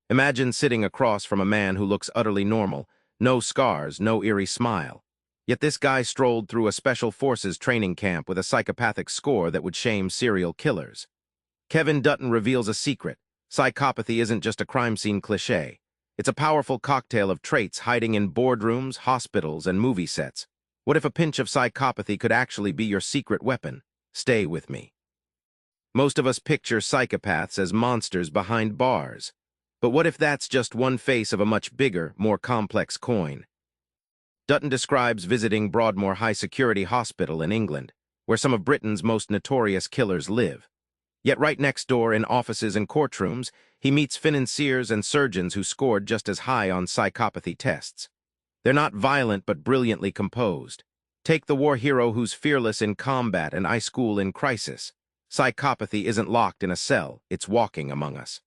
Imagine sitting across from a man who looks utterly normal, no scars, no eerie smile. Yet this guy strolled through a special forces training camp with a psychopathic score that would shame serial killers. Kevin Dutton reveals a secret. Psychopathy isn't just a crime scene cliché. It's a powerful cocktail of traits hiding in boardrooms, hospitals, and movie sets. What if a pinch of psychopathy could actually be your secret weapon? Stay with me. Most of us picture psychopaths as monsters behind bars. But what if that's just one face of a much bigger, more complex coin? Dutton describes visiting Broadmoor High Security Hospital in England, where some of Britain's most notorious killers live. Yet right next door in offices and courtrooms, he meets financiers and surgeons who scored just as high on psychopathy tests. They're not violent but brilliantly composed. Take the war hero who's fearless in combat and ice cool in crisis. Psychopathy isn't locked in a cell, it's walking among us.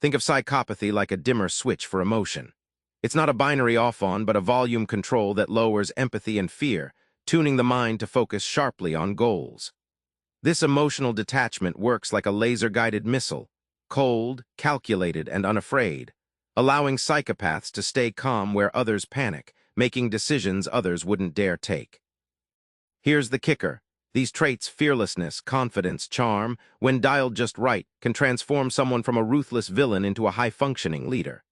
Think of psychopathy like a dimmer switch for emotion. It's not a binary off-on, but a volume control that lowers empathy and fear, tuning the mind to focus sharply on goals. This emotional detachment works like a laser-guided missile, cold, calculated, and unafraid, allowing psychopaths to stay calm where others panic, making decisions others wouldn't dare take. Here's the kicker. These traits, fearlessness, confidence, charm, when dialed just right, can transform someone from a ruthless villain into a high-functioning leader.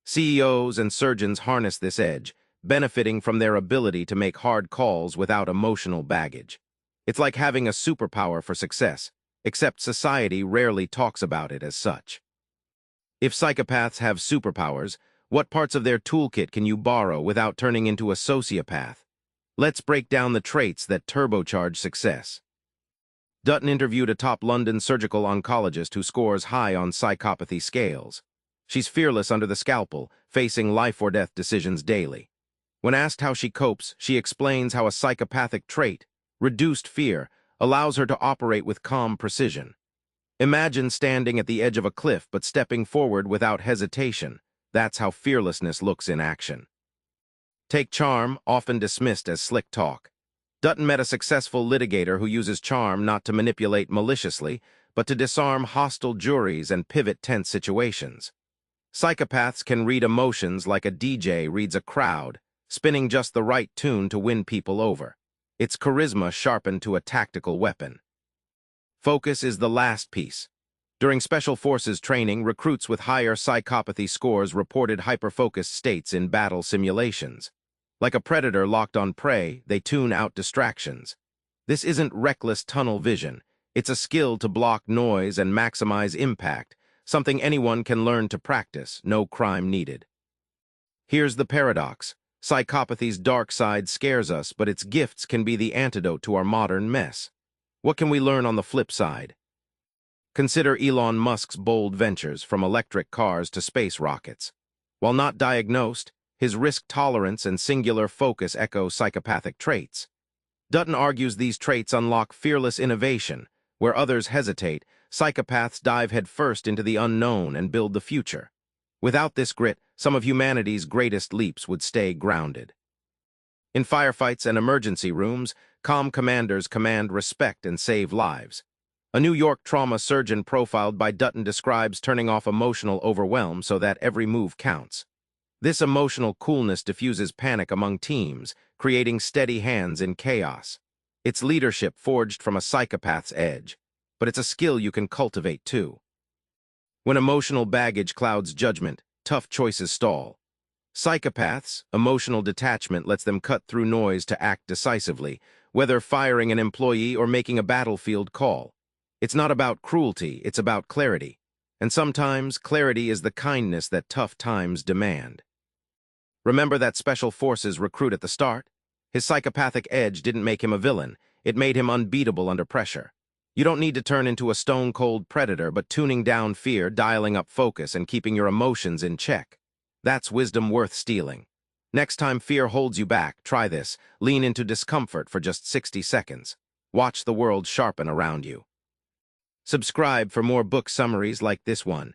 CEOs and surgeons harness this edge, benefiting from their ability to make hard calls without emotional baggage. It's like having a superpower for success, except society rarely talks about it as such. If psychopaths have superpowers, what parts of their toolkit can you borrow without turning into a sociopath? Let's break down the traits that turbocharge success. Dutton interviewed a top London surgical oncologist who scores high on psychopathy scales. She's fearless under the scalpel, facing life-or-death decisions daily. When asked how she copes, she explains how a psychopathic trait, reduced fear, allows her to operate with calm precision. Imagine standing at the edge of a cliff but stepping forward without hesitation. That's how fearlessness looks in action. Take charm, often dismissed as slick talk. Dutton met a successful litigator who uses charm not to manipulate maliciously, but to disarm hostile juries and pivot tense situations. Psychopaths can read emotions like a DJ reads a crowd, spinning just the right tune to win people over. It's charisma sharpened to a tactical weapon. Focus is the last piece. During Special Forces training, recruits with higher psychopathy scores reported hyper-focused states in battle simulations. Like a predator locked on prey, they tune out distractions. This isn't reckless tunnel vision. It's a skill to block noise and maximize impact, something anyone can learn to practice, no crime needed. Here's the paradox. Psychopathy's dark side scares us, but its gifts can be the antidote to our modern mess. What can we learn on the flip side? Consider Elon Musk's bold ventures, from electric cars to space rockets. While not diagnosed, his risk tolerance and singular focus echo psychopathic traits. Dutton argues these traits unlock fearless innovation. Where others hesitate, psychopaths dive headfirst into the unknown and build the future. Without this grit, some of humanity's greatest leaps would stay grounded. In firefights and emergency rooms, calm commanders command respect and save lives. A New York trauma surgeon profiled by Dutton describes turning off emotional overwhelm so that every move counts. This emotional coolness diffuses panic among teams, creating steady hands in chaos. It's leadership forged from a psychopath's edge, but it's a skill you can cultivate too. When emotional baggage clouds judgment, tough choices stall. Psychopaths' emotional detachment lets them cut through noise to act decisively, whether firing an employee or making a battlefield call. It's not about cruelty, it's about clarity. And sometimes clarity is the kindness that tough times demand. Remember that Special Forces recruit at the start? His psychopathic edge didn't make him a villain. It made him unbeatable under pressure. You don't need to turn into a stone-cold predator, but tuning down fear, dialing up focus, and keeping your emotions in check. That's wisdom worth stealing. Next time fear holds you back, try this. Lean into discomfort for just 60 seconds. Watch the world sharpen around you. Subscribe for more book summaries like this one.